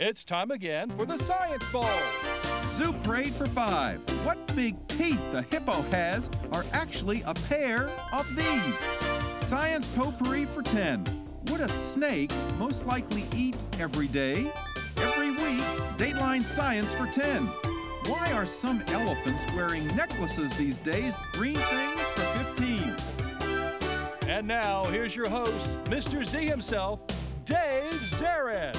It's time again for the Science Bowl. Zoo Parade for 5. What big teeth the hippo has are actually a pair of these. Science Potpourri for 10. Would a snake most likely eat every day? Every week, Dateline Science for 10. Why are some elephants wearing necklaces these days? Green things for 15. And now, here's your host, Mr. Z himself, Dave Zarin.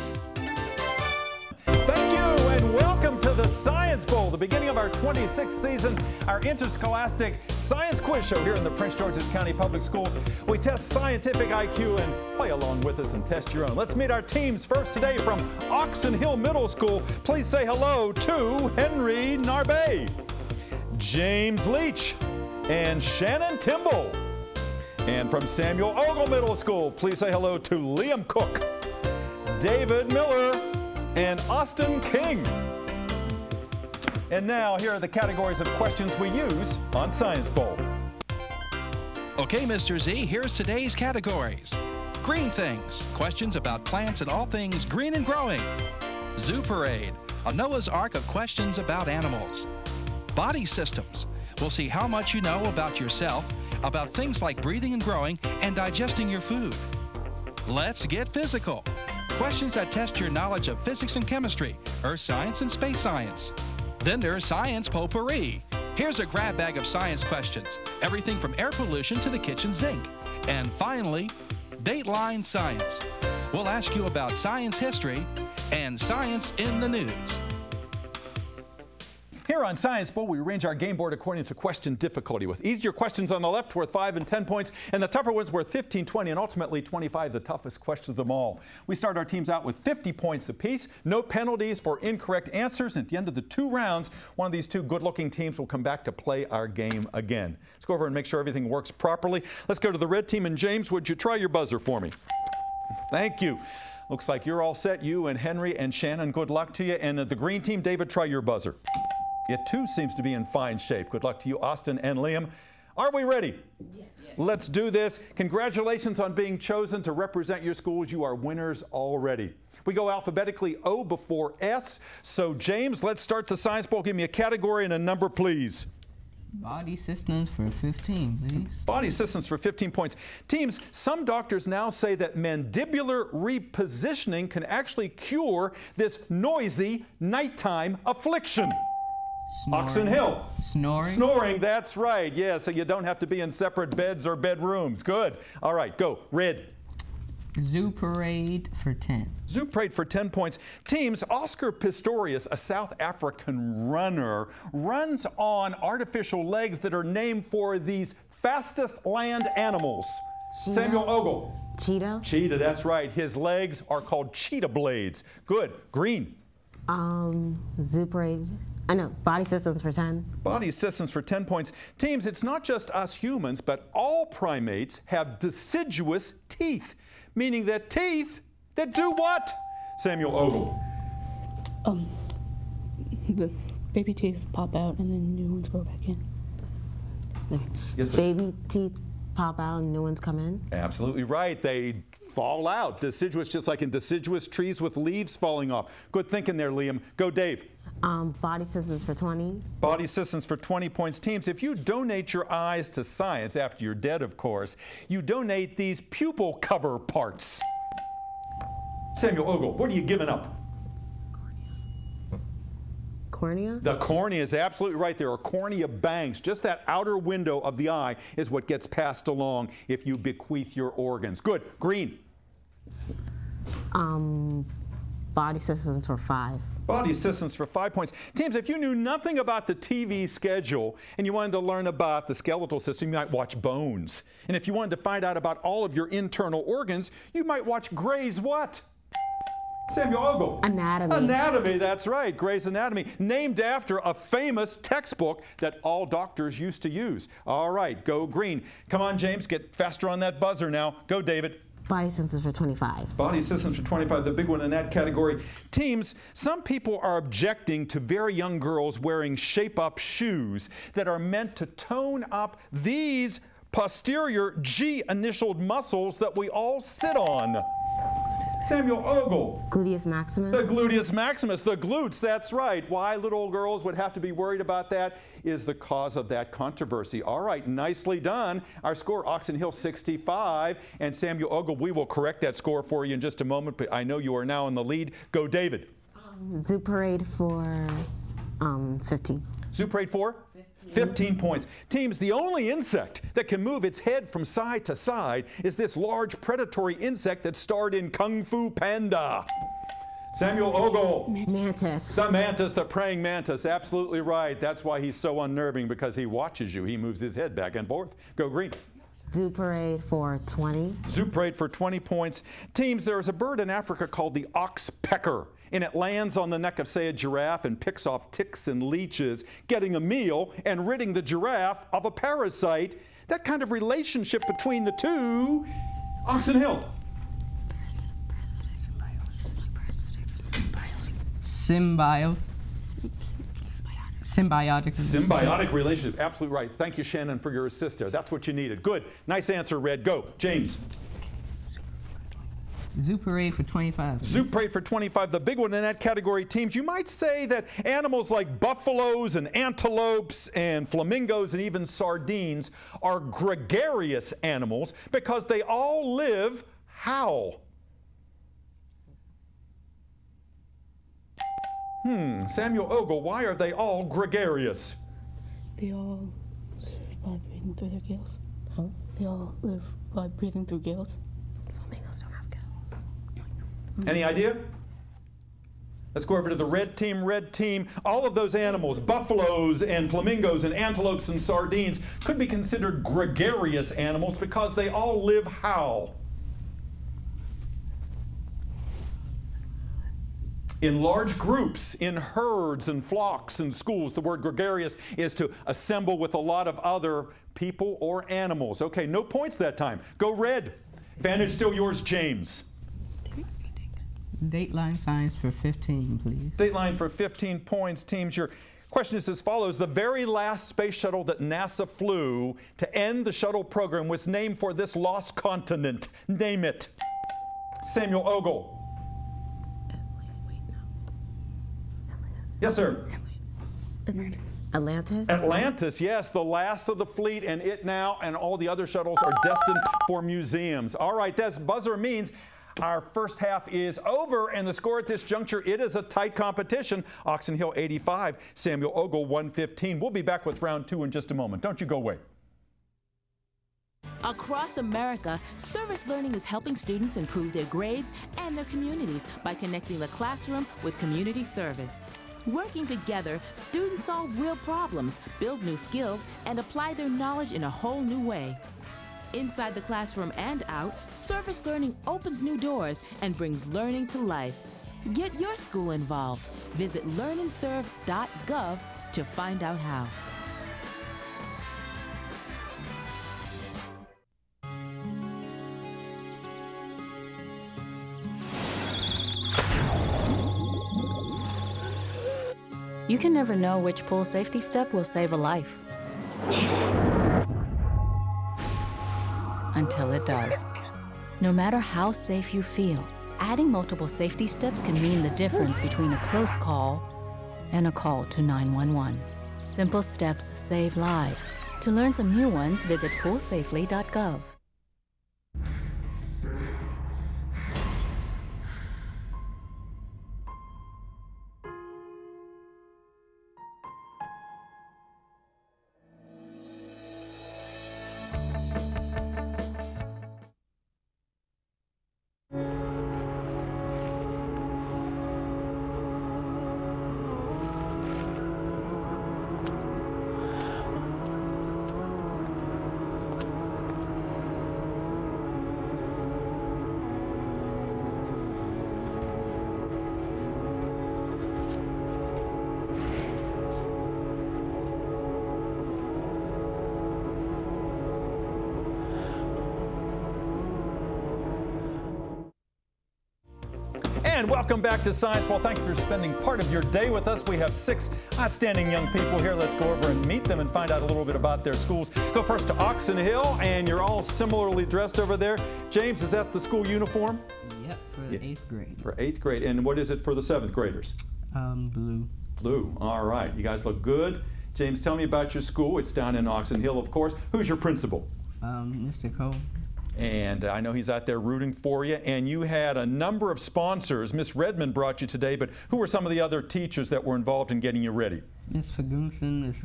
Thank you and welcome to the Science Bowl, the beginning of our 26th season, our interscholastic science quiz show here in the Prince George's County Public Schools. We test scientific IQ and play along with us and test your own. Let's meet our teams first today from Oxon Hill Middle School. Please say hello to Henry Narbe, James Leach, and Shannon Timble. And from Samuel Ogle Middle School, please say hello to Liam Cook, David Miller, and Austin King. And now, here are the categories of questions we use on Science Bowl. Okay, Mr. Z, here's today's categories. Green things, questions about plants and all things green and growing. Zoo Parade, a Noah's Ark of questions about animals. Body systems, we'll see how much you know about yourself, about things like breathing and growing and digesting your food. Let's get physical. Questions that test your knowledge of physics and chemistry, earth science and space science. Then there's Science Potpourri. Here's a grab bag of science questions, everything from air pollution to the kitchen sink. And finally, Dateline Science. We'll ask you about science history and science in the news. Here on Science Bowl, we arrange our game board according to question difficulty, with easier questions on the left worth 5 and 10 points, and the tougher ones worth 15, 20, and ultimately 25, the toughest questions of them all. We start our teams out with 50 points apiece, no penalties for incorrect answers, and at the end of the 2 rounds, one of these 2 good-looking teams will come back to play our game again. Let's go over and make sure everything works properly. Let's go to the red team, and James, would you try your buzzer for me? Thank you. Looks like you're all set, you and Henry and Shannon. Good luck to you. And the green team, David, try your buzzer. It too seems to be in fine shape. Good luck to you, Austin and Liam. Are we ready? Yes. Let's do this. Congratulations on being chosen to represent your schools. You are winners already. We go alphabetically O before S. So James, let's start the Science Bowl. Give me a category and a number, please. Body systems for 15, please. Body systems for 15 points. Teams, some doctors now say that mandibular repositioning can actually cure this noisy nighttime affliction. Snoring. Oxon Hill. Snoring? Snoring, that's right. Yeah, so you don't have to be in separate beds or bedrooms. Good. All right, go. Red. Zoo Parade for 10. Zoo Parade for 10 points. Teams, Oscar Pistorius, a South African runner, runs on artificial legs that are named for these fastest land animals. Cheetah. Samuel Ogle. Cheetah. Cheetah, that's right. His legs are called cheetah blades. Good. Green. Zoo Parade. I know, body systems for 10. Body systems for 10 points. Teams, it's not just us humans, but all primates have deciduous teeth, meaning that teeth that do what? Samuel Ogle. The baby teeth pop out and then new ones grow back in. Yes, baby teeth pop out and new ones come in? Absolutely right. They fall out. Deciduous, just like in deciduous trees with leaves falling off. Good thinking there, Liam. Go, Dave. Body systems for 20. Body systems for 20 points. Teams, if you donate your eyes to science, after you're dead, of course, you donate these pupil cover parts. Samuel Ogle, what are you giving up? Cornea? The cornea is absolutely right. There are cornea banks. Just that outer window of the eye is what gets passed along if you bequeath your organs. Good. Green. Body systems for 5. Body systems for 5 points. Teams, if you knew nothing about the TV schedule and you wanted to learn about the skeletal system, you might watch Bones. And if you wanted to find out about all of your internal organs, you might watch Grey's what? Samuel Ogle. Anatomy. Anatomy, that's right. Grey's Anatomy, named after a famous textbook that all doctors used to use. All right, go green. Come on, James, get faster on that buzzer now. Go, David. Body systems for 25. Body systems for 25, the big one in that category. Teams, some people are objecting to very young girls wearing shape-up shoes that are meant to tone up these posterior G-initialed muscles that we all sit on. Samuel Ogle. Gluteus maximus. The gluteus maximus, the glutes, that's right. Why little girls would have to be worried about that is the cause of that controversy. All right, nicely done. Our score, Oxon Hill 65, and Samuel Ogle, we will correct that score for you in just a moment, but I know you are now in the lead. Go, David. Zoo parade for 15. Zoo parade for? 15 points. Teams, the only insect that can move its head from side to side is this large predatory insect that starred in Kung Fu Panda. Samuel Ogle. Mantis. The mantis, the praying mantis. Absolutely right. That's why he's so unnerving, because he watches you. He moves his head back and forth. Go, Green. Zoo parade for 20. Zoo parade for 20 points. Teams, there is a bird in Africa called the oxpecker, and it lands on the neck of, say, a giraffe and picks off ticks and leeches, getting a meal and ridding the giraffe of a parasite. That kind of relationship between the two. Oxon Hill. Symbiotic relationship. Absolutely right. Thank you, Shannon, for your assist there. That's what you needed. Good. Nice answer, Red. Go. James. Zoo parade for 25. Zoo parade for 25. The big one in that category, teams, you might say that animals like buffaloes and antelopes and flamingos and even sardines are gregarious animals because they all live how? Samuel Ogle, why are they all gregarious? They all live by breathing through their gills. Huh? They all live by breathing through gills. Flamingos don't have gills. Any idea? Let's go over to the red team. Red team, all of those animals, buffaloes and flamingos and antelopes and sardines, could be considered gregarious animals because they all live how? In large groups, in herds and flocks and schools. The word gregarious is to assemble with a lot of other people or animals. Okay, no points that time. Go, Red. Advantage still yours, James. Dateline science for 15, please. Dateline for 15 points. Teams, your question is as follows. The very last space shuttle that NASA flew to end the shuttle program was named for this lost continent. Name it. Samuel Ogle. Yes, sir. Atlantis. Atlantis, yes, the last of the fleet, and it now and all the other shuttles are destined for museums. All right, that buzzer means our first half is over, and the score at this juncture, it is a tight competition. Oxon Hill 85, Samuel Ogle 115. We'll be back with round 2 in just a moment. Don't you go away. Across America, service learning is helping students improve their grades and their communities by connecting the classroom with community service. Working together, students solve real problems, build new skills, and apply their knowledge in a whole new way. Inside the classroom and out, service learning opens new doors and brings learning to life. Get your school involved. Visit learnandserve.gov to find out how. You can never know which pool safety step will save a life. Until it does. No matter how safe you feel, adding multiple safety steps can mean the difference between a close call and a call to 911. Simple steps save lives. To learn some new ones, visit poolsafely.gov. And welcome back to Science Ball. Thank you for spending part of your day with us. We have 6 outstanding young people here. Let's go over and meet them and find out a little bit about their schools. Go first to Oxon Hill, and you're all similarly dressed over there. James, is that the school uniform? Yes. Yep, for the 8th grade. For 8th grade. And what is it for the 7th graders? Blue. Blue. All right. You guys look good. James, tell me about your school. It's down in Oxon Hill, of course. Who's your principal? Mr. Cole. And I know he's out there rooting for you. And you had a number of sponsors. Miss Redmond brought you today, but who were some of the other teachers that were involved in getting you ready? Miss Fagunson, Miss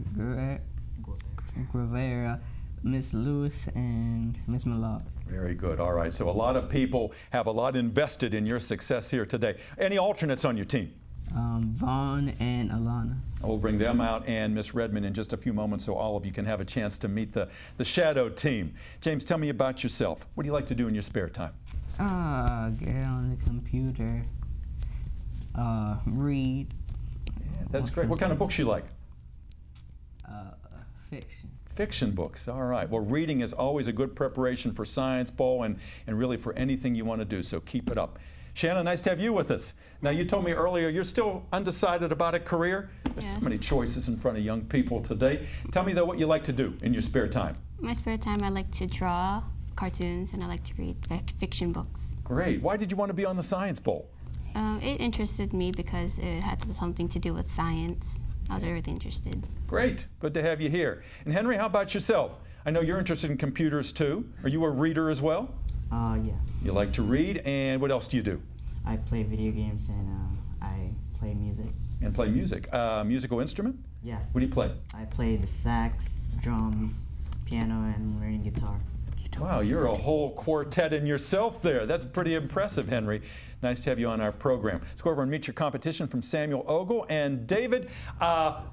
Guevara, Miss Lewis, and Miss Malak. Very good. All right. So a lot of people have a lot invested in your success here today. Any alternates on your team? Vaughn and Alana. We'll bring them out and Miss Redmond in just a few moments so all of you can have a chance to meet the shadow team. James, tell me about yourself. What do you like to do in your spare time? Get on the computer, read. Yeah, that's great. What kind of books you like? Fiction. Fiction books. All right. Well, reading is always a good preparation for Science Bowl and really for anything you want to do, so keep it up. Shannon, nice to have you with us. Now, you told me earlier you're still undecided about a career. There's so many choices in front of young people today. Tell me, though, what you like to do in your spare time. In my spare time, I like to draw cartoons, and I like to read fiction books. Great. Why did you want to be on the Science Bowl? It interested me because it had something to do with science. I was really interested. Great. Good to have you here. And Henry, how about yourself? I know you're interested in computers, too. Are you a reader as well? Yeah. You like to read, and what else do you do? I play video games and I play music. And play music. Musical instrument? Yeah. What do you play? I play the sax, drums, piano, and learning guitar. Wow, you're a whole quartet in yourself there. That's pretty impressive, Henry. Nice to have you on our program. Let's go over and meet your competition from Samuel Ogle. And David,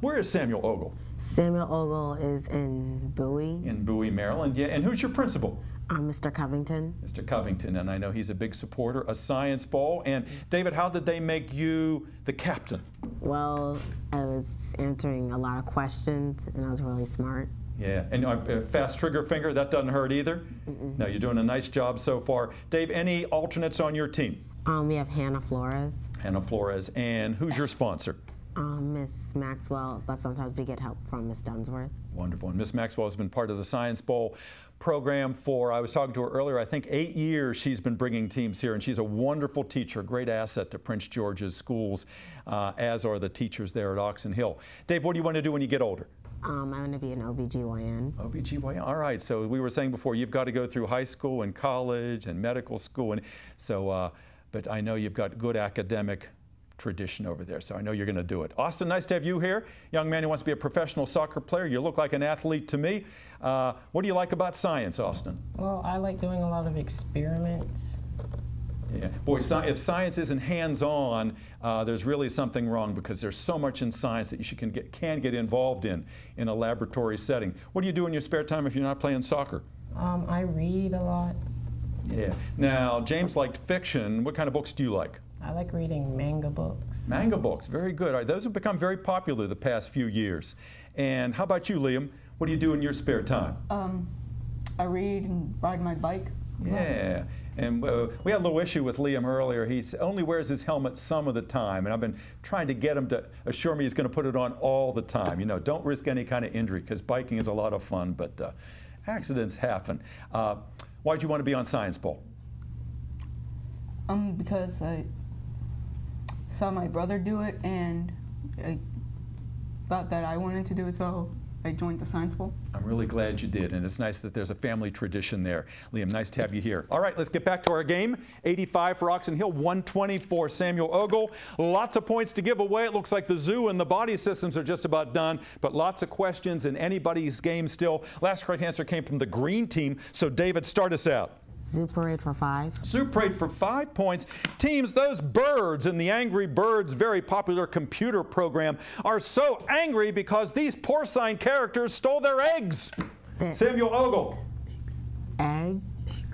where is Samuel Ogle? Samuel Ogle is in Bowie. In Bowie, Maryland. Yeah. And who's your principal? Mr. Covington. Mr. Covington, and I know he's a big supporter of Science Bowl. And David, how did they make you the captain? Well, I was answering a lot of questions, and I was really smart. Yeah, and fast trigger finger, that doesn't hurt either? No, you're doing a nice job so far. Dave, any alternates on your team? We have Hannah Flores. Hannah Flores, and who's your sponsor? Miss Maxwell, but sometimes we get help from Miss Dunsworth. Wonderful, and Miss Maxwell has been part of the Science Bowl program for, I was talking to her earlier, I think 8 years she's been bringing teams here, and she's a wonderful teacher, great asset to Prince George's schools, as are the teachers there at Oxon Hill. Dave, what do you want to do when you get older? I want to be an OBGYN. OBGYN, all right. So we were saying before, you've got to go through high school and college and medical school, and so, but I know you've got good academic tradition over there, so I know you're going to do it. Austin, nice to have you here. Young man who wants to be a professional soccer player. You look like an athlete to me. What do you like about science, Austin? Well, I like doing a lot of experiments. Yeah, boy, if science isn't hands-on, there's really something wrong, because there's so much in science that you can get involved in a laboratory setting. What do you do in your spare time if you're not playing soccer? I read a lot. Yeah. Now, James liked fiction. What kind of books do you like? I like reading manga books. Manga books, very good. All right, those have become very popular the past few years. And how about you, Liam? What do you do in your spare time? I read and ride my bike. Yeah. And we had a little issue with Liam earlier. He only wears his helmet some of the time, and I've been trying to get him to assure me he's going to put it on all the time. You know, don't risk any kind of injury, because biking is a lot of fun, but accidents happen. Why did you want to be on Science Bowl? Because I saw my brother do it, and I thought that I wanted to do it, so I joined the Science Bowl. I'm really glad you did, and it's nice that there's a family tradition there. Liam, nice to have you here. All right, let's get back to our game. 85 for Oxon Hill, 120 for Samuel Ogle. Lots of points to give away. It looks like the zoo and the body systems are just about done, but lots of questions in anybody's game still. Last correct answer came from the green team, so David, start us out. Zoo Parade for 5. Zoo Parade for 5 points. Teams, those birds in the Angry Birds very popular computer program are so angry because these porcine characters stole their eggs. Samuel Ogle. Egg?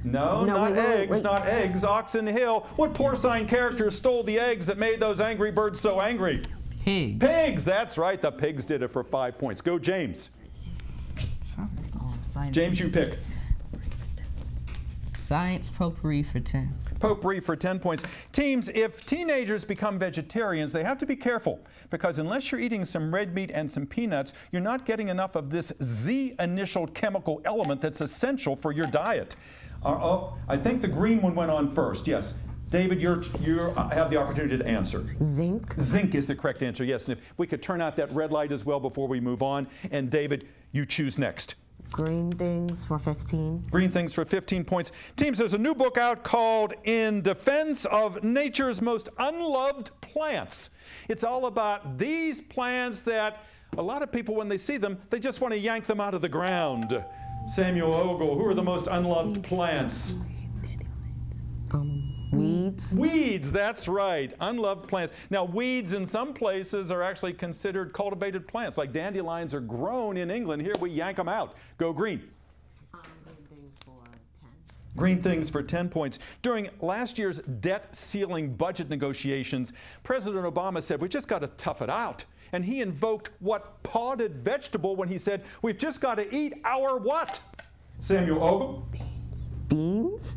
No, not eggs, not eggs. Oxon Hill. What porcine characters stole the eggs that made those Angry Birds so angry? Pigs. Pigs, that's right. The pigs did it for 5 points. Go, James. James, you pick. Science potpourri for 10. Potpourri for 10 points. Teams, if teenagers become vegetarians, they have to be careful, because unless you're eating some red meat and some peanuts, you're not getting enough of this Z initial chemical element that's essential for your diet. I think the green one went on first. Yes. David, you have the opportunity to answer. Zinc. Zinc is the correct answer, yes. And if we could turn out that red light as well before we move on. And David, you choose next. Green things for 15. Green things for 15 points. Teams, there's a new book out called In Defense of Nature's Most Unloved Plants. It's all about these plants that a lot of people, when they see them, they just want to yank them out of the ground. Samuel Ogle, who are the most unloved plants? Weeds. Weeds, that's right. Unloved plants. Now, weeds in some places are actually considered cultivated plants. Like dandelions are grown in England. Here we yank them out. Go green. Green things for 10. Green things for 10 points. During last year's debt ceiling budget negotiations, President Obama said, we just got to tough it out. And he invoked what potted vegetable when he said, we've just got to eat our what? Samuel Ogle? Beans?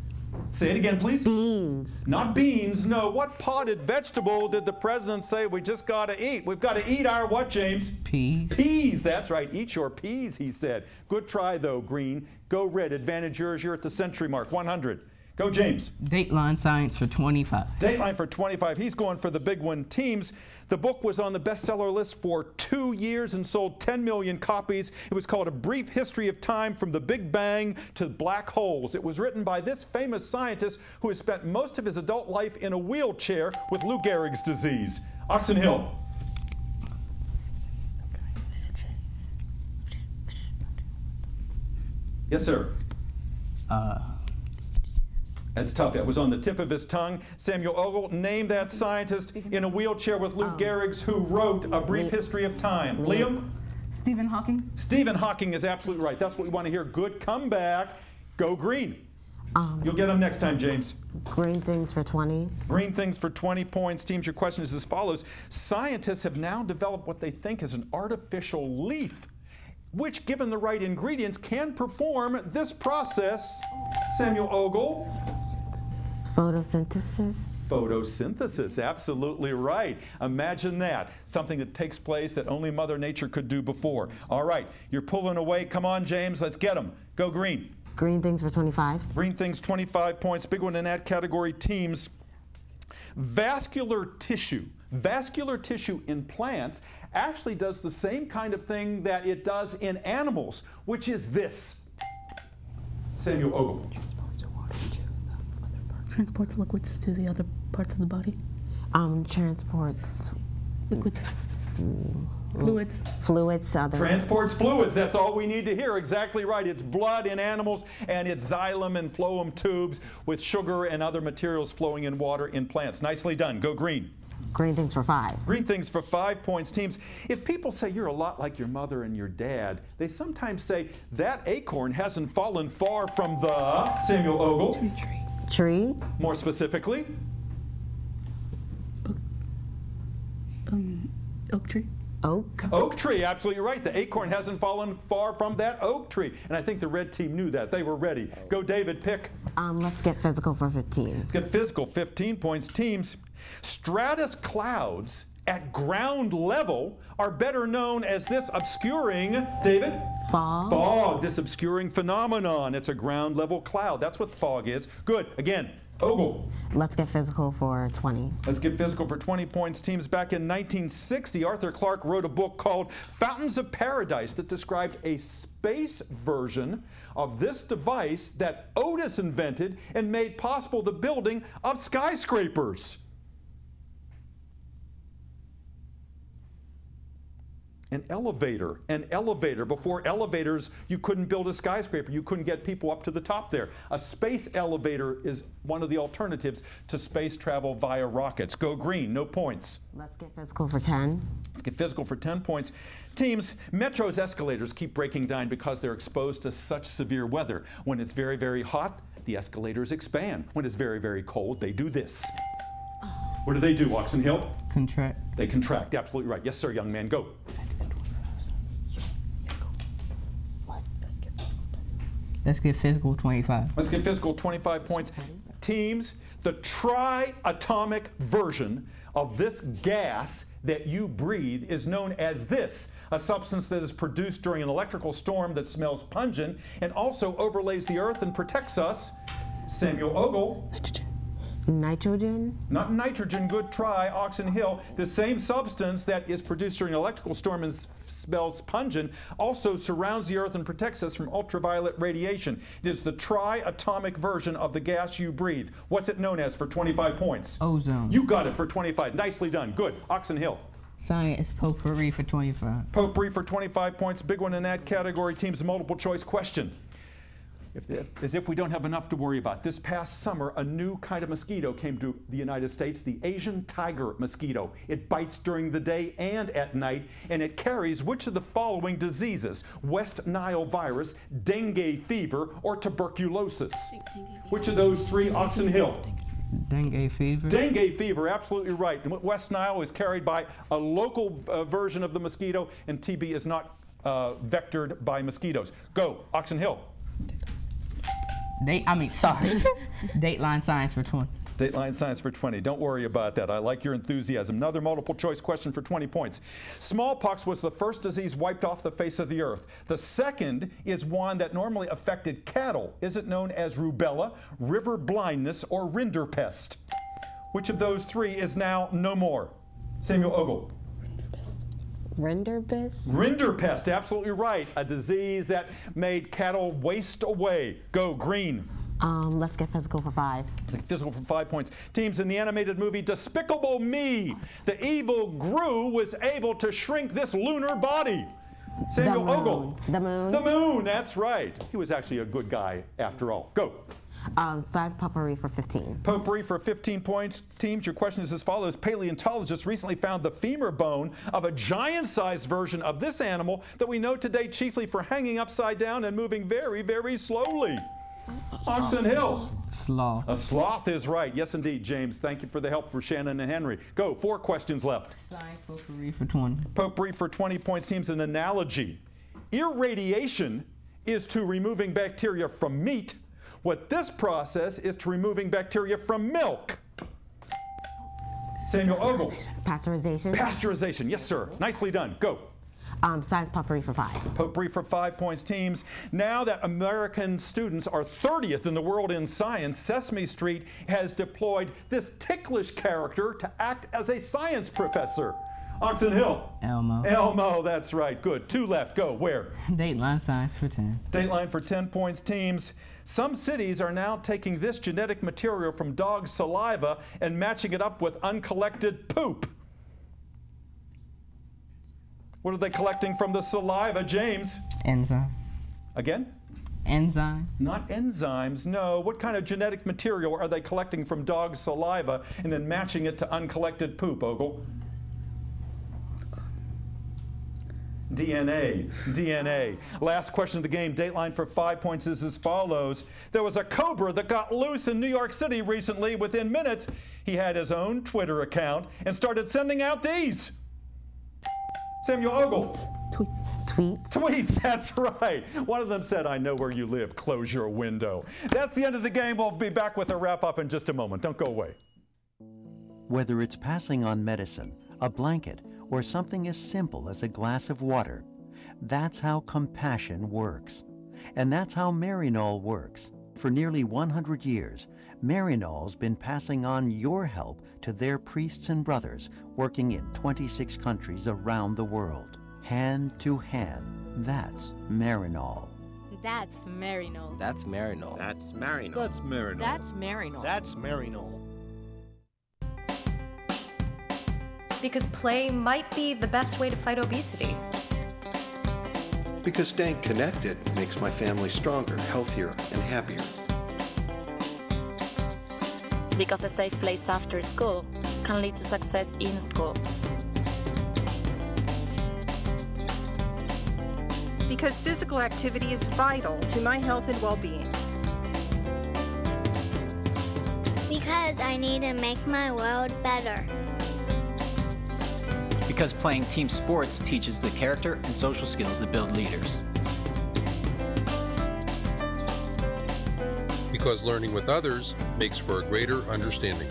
Say it again, please. Beans. Not beans, no. What potted vegetable did the president say we just got to eat? We've got to eat our what, James? Peas. Peas, that's right. Eat your peas, he said. Good try, though, Green. Go red. Advantage yours. You're at the century mark. 100. Go, James. Dateline Science for 25. Dateline for 25. He's going for the big one. Teams, the book was on the bestseller list for 2 years and sold 10 million copies. It was called A Brief History of Time from the Big Bang to Black Holes. It was written by this famous scientist who has spent most of his adult life in a wheelchair with Lou Gehrig's disease. Oxon Hill. Yes, sir. That's tough. It was on the tip of his tongue. Samuel Ogle, name that scientist in a wheelchair with Lou Gehrig's who wrote A Brief History of Time. Liam? Stephen Hawking. Stephen Hawking is absolutely right. That's what we want to hear. Good comeback. Go green. You'll get them next time, James. Green things for 20. Green things for 20 points. Teams, your question is as follows. Scientists have now developed what they think is an artificial leaf, which, given the right ingredients, can perform this process. Samuel Ogle. Photosynthesis. Photosynthesis, absolutely right. Imagine that. Something that takes place that only Mother Nature could do before. All right, you're pulling away. Come on, James, let's get them. Go green. Green things for 25. Green things, 25 points. Big one in that category, teams. Vascular tissue. Vascular tissue in plants actually does the same kind of thing that it does in animals, which is this. Samuel Ogle. Transports liquids to the other parts of the body. Transports liquids. Fluids. Fluids. Transports fluids. That's all we need to hear. Exactly right. It's blood in animals, and it's xylem and phloem tubes with sugar and other materials flowing in water in plants. Nicely done. Go green. Green things for 5. Green things for 5 points. Teams, if people say you're a lot like your mother and your dad, they sometimes say that acorn hasn't fallen far from the Samuel Ogle. Tree. More specifically? Oak tree. Oak. Oak tree, absolutely right. The acorn hasn't fallen far from that oak tree. And I think the red team knew that. They were ready. Go, David, pick. Let's get physical for 15. Let's get physical, 15 points. Teams, stratus clouds at ground level are better known as this obscuring, David? Fog. Fog, this obscuring phenomenon. It's a ground level cloud. That's what fog is. Good. Again, Ogle. Let's get physical for 20. Let's get physical for 20 points. Teams, back in 1960, Arthur Clarke wrote a book called Fountains of Paradise that described a space version of this device that Otis invented and made possible the building of skyscrapers. An elevator. An elevator. Before elevators, you couldn't build a skyscraper. You couldn't get people up to the top there. A space elevator is one of the alternatives to space travel via rockets. Go green. No points. Let's get physical for 10. Let's get physical for 10 points. Teams, Metro's escalators keep breaking down because they're exposed to such severe weather. When it's very, very hot, the escalators expand. When it's very, very cold, they do this. What do? Oxon Hill? Contract. They contract. Absolutely right. Yes, sir, young man. Go. Let's get physical 25. Let's get physical 25 points. Teams, the tri-atomic version of this gas that you breathe is known as this, a substance that is produced during an electrical storm that smells pungent and also overlays the earth and protects us. Samuel Ogle. Nitrogen? Not nitrogen, good try. Oxon Hill, the same substance that is produced during an electrical storm and smells pungent, also surrounds the Earth and protects us from ultraviolet radiation. It is the tri-atomic version of the gas you breathe. What's it known as for 25 points? Ozone. You got it for 25. Nicely done. Good. Oxon Hill. Science potpourri for 25. Potpourri for 25 points. Big one in that category. Team's multiple choice question. As if we don't have enough to worry about. This past summer, a new kind of mosquito came to the United States, the Asian tiger mosquito. It bites during the day and at night, and it carries which of the following diseases? West Nile virus, dengue fever, or tuberculosis? Which of those three, Oxon Hill? Dengue fever. Dengue fever, absolutely right. West Nile is carried by a local version of the mosquito, and TB is not vectored by mosquitoes. Go, Oxon Hill. Dateline science for 20. Dateline science for 20. Don't worry about that. I like your enthusiasm. Another multiple choice question for 20 points. Smallpox was the first disease wiped off the face of the earth. The second is one that normally affected cattle. Is it known as rubella, river blindness, or rinderpest? Which of those three is now no more? Samuel Ogle. Rinderpest? Rinderpest, absolutely right. A disease that made cattle waste away. Go, green. Let's get physical for 5. Physical for 5 points. Teams, in the animated movie Despicable Me, the evil Gru was able to shrink this lunar body. Samuel Ogle. The moon. The moon, that's right. He was actually a good guy after all. Go. Science potpourri for 15. Potpourri for 15 points. Teams, your question is as follows. Paleontologists recently found the femur bone of a giant-sized version of this animal that we know today chiefly for hanging upside down and moving very, very slowly. Oxon Hill. Sloth. A sloth is right. Yes, indeed, James. Thank you for the help for Shannon and Henry. Go. 4 questions left. Science potpourri for 20. Potpourri for 20 points. Teams, an analogy. Irradiation is to removing bacteria from meat. What this process is to removing bacteria from milk. Samuel Ogle. Pasteurization. Pasteurization. Yes, sir. Nicely done. Go. Science potpourri for 5. Potpourri for 5 points, teams. Now that American students are 30th in the world in science, Sesame Street has deployed this ticklish character to act as a science professor. Oxon Hill. Elmo. Elmo, that's right. Good. 2 left. Go. Where? Dateline science for 10. Dateline for 10 points, teams. Some cities are now taking this genetic material from dog saliva and matching it up with uncollected poop. What are they collecting from the saliva, James? Enzyme. Again? Enzyme. Not enzymes, no. What kind of genetic material are they collecting from dog saliva and then matching it to uncollected poop, Ogle? DNA. DNA. Last question of the game. Dateline for 5 points is as follows. There was a cobra that got loose in New York City recently. Within minutes, he had his own Twitter account and started sending out these. Samuel Ogle. Tweets, that's right. One of them said, "I know where you live, close your window." That's the end of the game. We'll be back with a wrap-up in just a moment. Don't go away. Whether it's passing on medicine, a blanket, or something as simple as a glass of water, that's how compassion works. And that's how Marinol works. For nearly 100 years, Marinol's been passing on your help to their priests and brothers working in 26 countries around the world. Hand to hand. That's Marinol. That's Marinol. That's Marinol. That's Marinol. That's Marinol. That's Marinol. That's Marinol. Because play might be the best way to fight obesity. Because staying connected makes my family stronger, healthier, and happier. Because a safe place after school can lead to success in school. Because physical activity is vital to my health and well-being. Because I need to make my world better. Because playing team sports teaches the character and social skills that build leaders. Because learning with others makes for a greater understanding.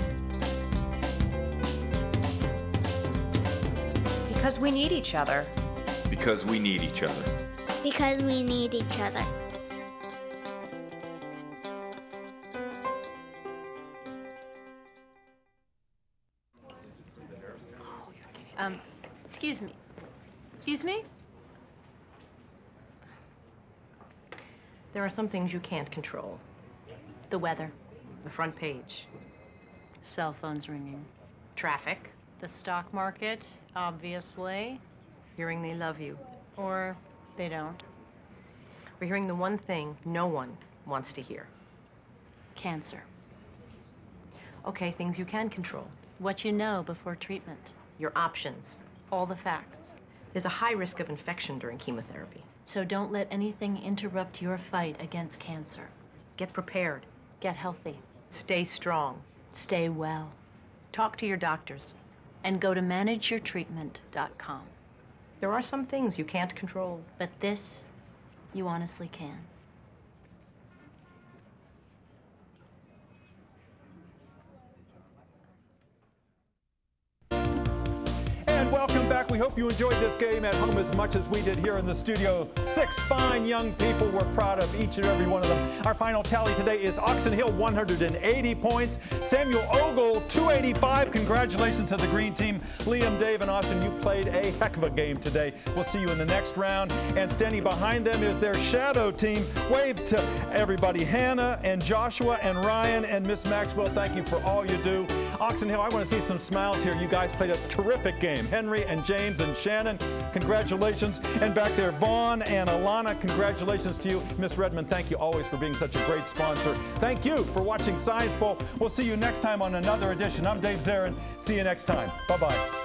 Because we need each other. Because we need each other. Because we need each other. Excuse me. Excuse me? There are some things you can't control. The weather. The front page. Cell phones ringing. Traffic. The stock market, obviously. Hearing they love you. Or they don't. We're hearing the one thing no one wants to hear. Cancer. Okay, things you can control. What you know before treatment. Your options. All the facts. There's a high risk of infection during chemotherapy. So don't let anything interrupt your fight against cancer. Get prepared. Get healthy. Stay strong. Stay well. Talk to your doctors. And go to manageyourtreatment.com. There are some things you can't control. But this, you honestly can. Welcome back. We hope you enjoyed this game at home as much as we did here in the studio. 6 fine young people. We're proud of each and every one of them. Our final tally today is Oxon Hill, 180 points. Samuel Ogle, 285. Congratulations to the green team. Liam, Dave, and Austin, you played a heck of a game today. We'll see you in the next round. And standing behind them is their shadow team. Wave to everybody. Hannah and Joshua and Ryan and Miss Maxwell, thank you for all you do. Oxon Hill, I want to see some smiles here. You guys played a terrific game. Henry and James and Shannon, congratulations. And back there, Vaughn and Alana, congratulations to you. Miss Redmond, thank you always for being such a great sponsor. Thank you for watching Science Bowl. We'll see you next time on another edition. I'm Dave Zarin. See you next time. Bye-bye.